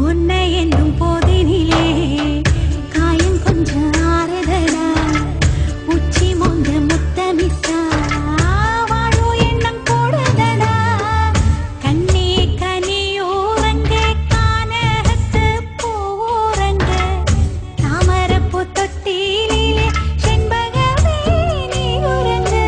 உன்னை என்னும் போதினிலே காயம் கொஞ்சம் ஆறுதடா உச்சி மோந்த முத்தமிட்டா வாழோ எண்ணம் கூடுதடா கண்ணே கனியூரங்கே கானகத்து பூரங்கே தாமரப்பூ தொட்டிலே செண்பகமே நீ உறங்கு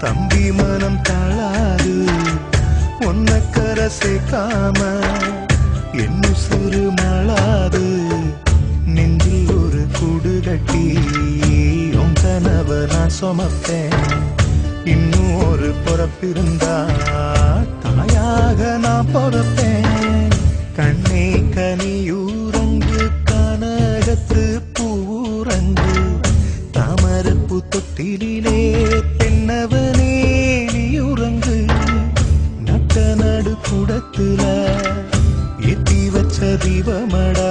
தம்பி மனம் தாழாது உன்னை கரை சேர்க்காம என்ன சிறு மாளாது நெஞ்சில் ஒரு கூடு கட்டி உன் கனவை நான் சுமப்பேன் இன்னும் ஒரு பிறப்பிருந்தா தாயாக நான் பிறப்பேன் கண்ணே கனியூரங்கு கனகத்து பூரங்கு தாமரப்பூ தொட்டிலே தென்னவனே நீ உறங்கு நட்ட நடு குடத்துல ஏத்தி வச்ச தீபமடா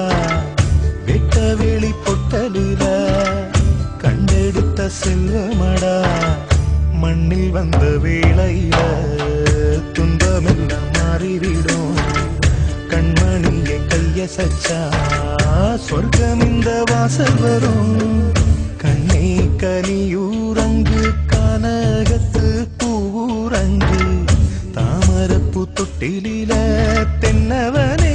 வெட்ட வெளி பொட்டலுல கண்டெடுத்த செல்வமடா மண்ணில் வந்த வேளையில துன்பமெல்லாம் மாறிவிடும் கண்மணியை கையசச்சா சொர்க்கம் இந்த வாசல் வரும் கண்ணே கனியூரங்கு கனகத்து பூரங்கு தாமரப்பூ தொட்டில தென்னவனே